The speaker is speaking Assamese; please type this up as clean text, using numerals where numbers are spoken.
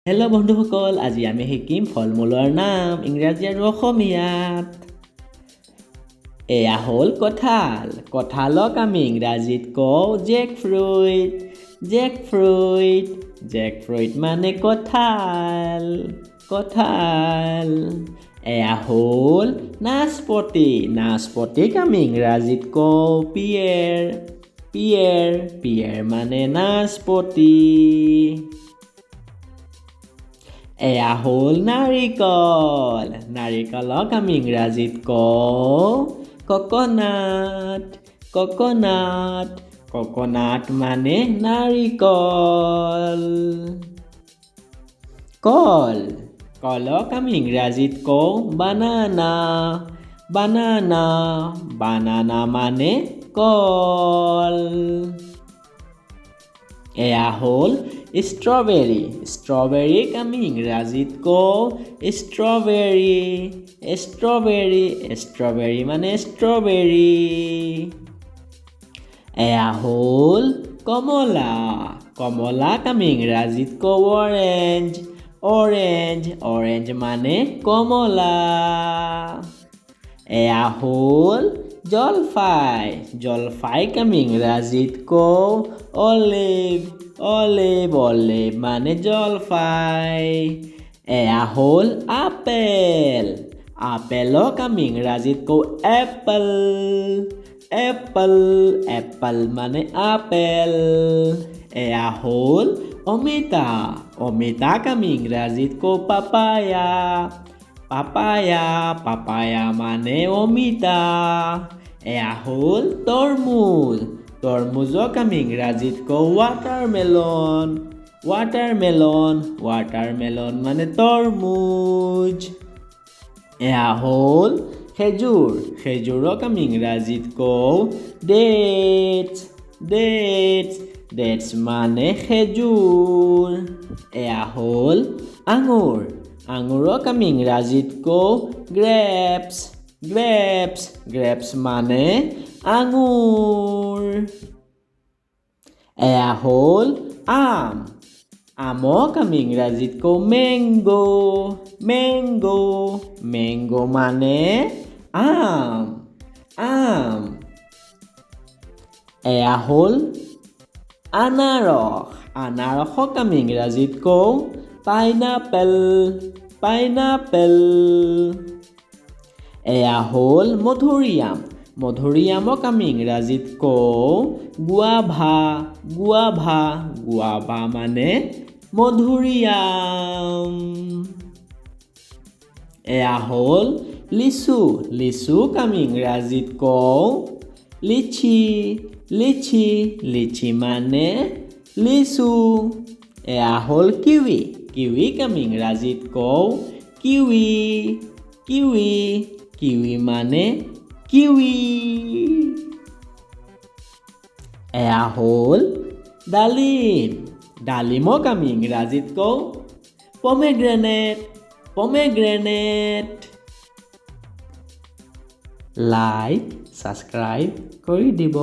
হেল্ল' বন্ধুসকল, আজি আমি শিকিম ফল-মূলৰ নাম ইংৰাজী আৰু অসমীয়াত। এয়া হ'ল কঁঠাল। কঁঠালক আমি ইংৰাজীত কওঁ জেকফ্ৰুইট। জেকফ্ৰুইট জেকফ্ৰুইট মানে কঁঠাল। কঁঠাল এয়া হ'ল নাচপতি। নাচপতিক আমি ইংৰাজীত কওঁ পিয়েৰ। পিয়েৰ পিয়েৰ মানে নাচপতি। এয়া হ'ল নাৰিকল। নাৰিকলক আমি ইংৰাজীত কওঁ ককনাট। ককনাট ককনাট মানে নাৰিকল। কল। কলক আমি ইংৰাজীত কওঁ বানানা। বানানা বানানা মানে কল। এয়া হ'ল ষ্ট্ৰবেৰী। ষ্ট্ৰবেৰীক আমি ইংৰাজীত কওঁ ষ্ট্ৰবেৰী। ষ্ট্ৰবেৰী ষ্ট্ৰবেৰী মানে ষ্ট্ৰবেৰী। এয়া হ'ল কমলা। কমলাক আমি ইংৰাজীত কওঁ অৰেঞ্জ। অৰেঞ্জ অৰেঞ্জ মানে কমলা। এয়া হ'ল জলফাই। জলফাইক আমি ইংৰাজীত কওঁ অলিভ। অলিভ অলিভ মানে জলফাই। এয়া হ'ল আপেল। আপেলক আমি ইংৰাজীত কওঁ এপল। এপল এপল মানে আপেল। এয়া হ'ল অমিতা। অমিতাক আমি ইংৰাজীত কওঁ পাপায়া। পাপায়া পাপায়া মানে অমিতা। এয়া হ'ল তৰমুজ। তৰমুজক আমি ইংৰাজীত কওঁ ৱাটাৰমেলন। ৱাটাৰমেলন ৱাটাৰমেলন মানে তৰমুজ। এয়া হ'ল খেজুৰ। খেজুৰক আমি ইংৰাজীত কওঁ ডেটছ। ডেটছ ডেটছ মানে খেজুৰ। এয়া হ'ল আঙুৰ। আঙুৰক আমি ইংৰাজীত কওঁ গ্ৰেপছ। গ্ৰেপছ গ্ৰেপছ মানে আঙুৰ। এয়া হ'ল আম। আমক আমি ইংৰাজীত কওঁ মেংগো। মেংগো মেংগো মানে আম। আম এয়া হ'ল আনাৰস। আনাৰসক আমি ইংৰাজীত কওঁ পাইনাপেল। পাইনাপেল এয়া হ'ল মধুৰিআম। মধুৰিআমক আমি ইংৰাজীত কওঁ গুৱাভা। গুৱাভা গুৱাভা মানে মধুৰিআম। এয়া হ'ল লিচু। লিচুক আমি ইংৰাজীত কওঁ লিচি। লিচি লিচি মানে লিচু। এয়া হ'ল কিৱি। কিৱিক আমি ইংৰাজীত কওঁ কিৱি। কিৱি কিৱি মানে কিৱি। এয়া হ'ল ডালিম। ডালিমক আমি ইংৰাজীত কওঁ পমেগ্ৰেনেট। পমেগ্ৰেনেট লাইক ছাবস্ক্ৰাইব কৰি দিব।